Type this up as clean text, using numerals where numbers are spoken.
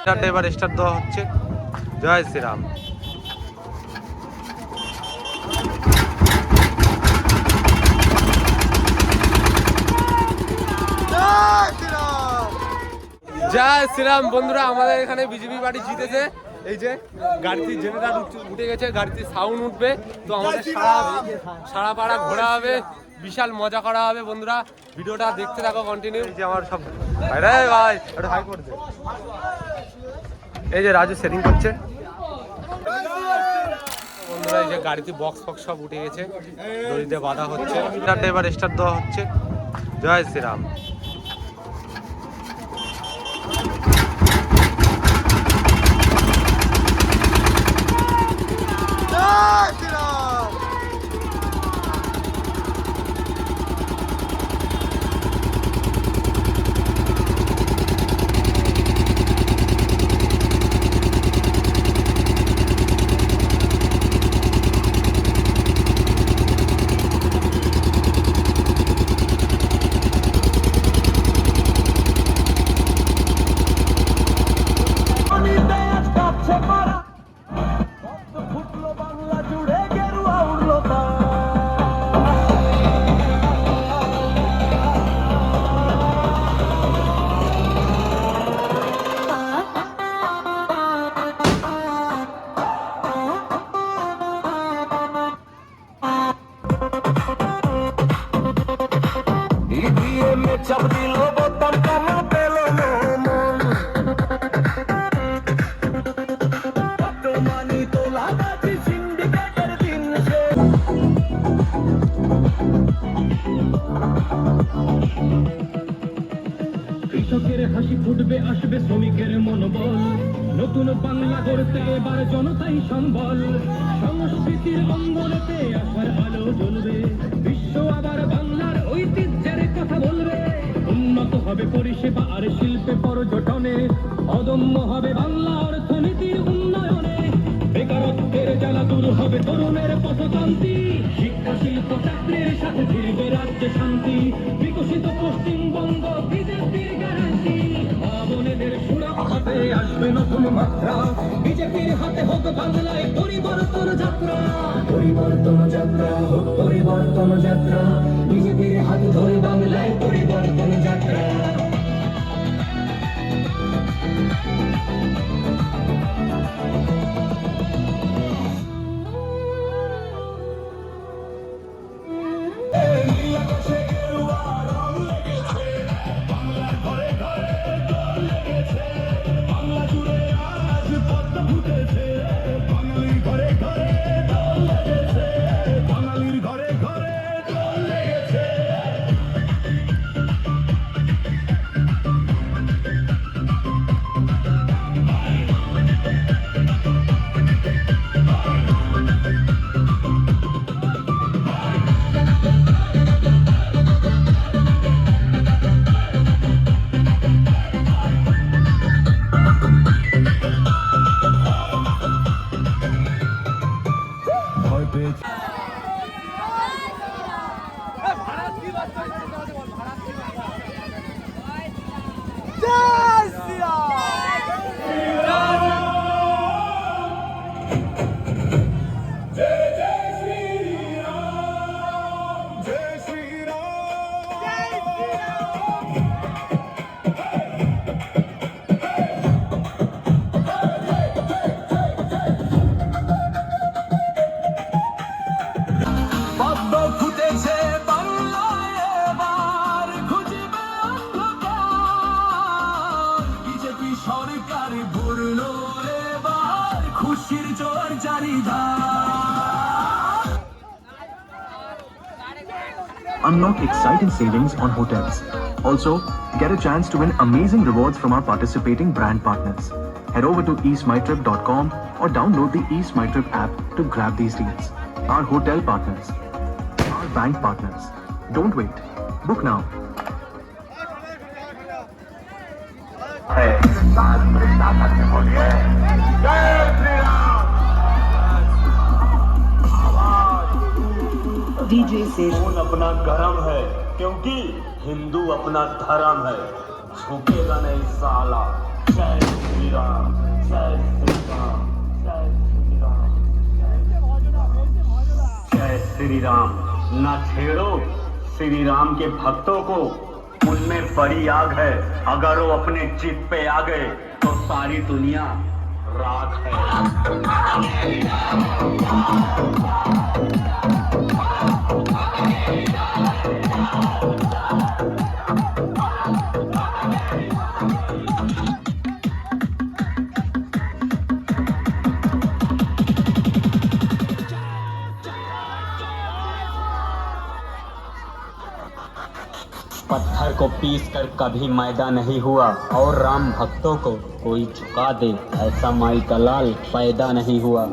এবার স্টার্ট দেওয়া হচ্ছে। জয় শ্রীরাম। জয় শ্রীরাম। বন্ধুরা, আমাদের এখানে বিজেপি পার্টি জিতেছে। এই যে গাড়িতে জেনারেটর উঠে গেছে, গাড়িতে সাউন্ড উঠবে, তো আমাদের সারা পাড়া ঘোরা হবে, বিশাল মজা করা হবে। বন্ধুরা, ভিডিওটা দেখতে থাকো কন্টিনিউ। এই যে আমার সব ভাই একটু হাই করে দে। এই যে রাজু সেটিং করছে। বন্ধুরা, এই যে গাড়িতে বক্স ফক্স সব উঠে গেছে, দড়িতে বাঁধা হচ্ছে। এবার স্টার্ট দেওয়া হচ্ছে। জয় শ্রীরাম। কৃষকের হাসি ফুটবে, আসবে শ্রমিকের মনোবল, নতুন বাংলা গড়তে এবার জনতাই সম্বল, সংস্কৃতির অঙ্গনেতে আশার আলো জ্বলবে, বিশ্ব আবার বাংলার ঐতিহ্যের কথা বলবে, উন্নত হবে পরিষেবা আর শিল্পে পর্যটনে, অদম্য হবে বাংলা অর্থনীতির উন্নয়নে, বেকারত্বের জ্বালা দূর হবে তরুণের পথক্রান্তি, শিক্ষা শিল্প চাকরির সাথে ফিরবে রাজ্যে শান্তি, বিকশিত পশ্চিমবঙ্গ বিজেপির গ্যারান্টি, মা-বোনেদের সুরক্ষাতে আসবে নতুন মাত্রা, বিজেপির হাতে হোক বাংলায় পরিবর্তন যাত্রা, পরিবর্তন যাত্রা হোক পরিবর্তন যাত্রা, বিজেপির হাত ধরে বাংলায় পরিবর্তন যাত্রা। Unlock exciting savings on hotels. Also, get a chance to win amazing rewards from our participating brand partners. Head over to eastmytrip.com or download the East My Trip app to grab these deals. Our hotel partners, our bank partners. Don't wait. Book now. DJ से खून अपना गरम है क्योंकि हिंदू अपना धर्म है, झुकेगा नहीं साला। जय श्री राम, जय श्री राम, जय श्री राम, जय श्री राम। न छेड़ो श्री राम के भक्तों को, उनमें बड़ी आग है। अगर वो अपने जिद पे आ गए तो सारी दुनिया राख है। पत्थर को पीस कर कभी मैदा नहीं हुआ, और राम भक्तों को कोई झुका दे ऐसा माई का लाल पैदा नहीं हुआ।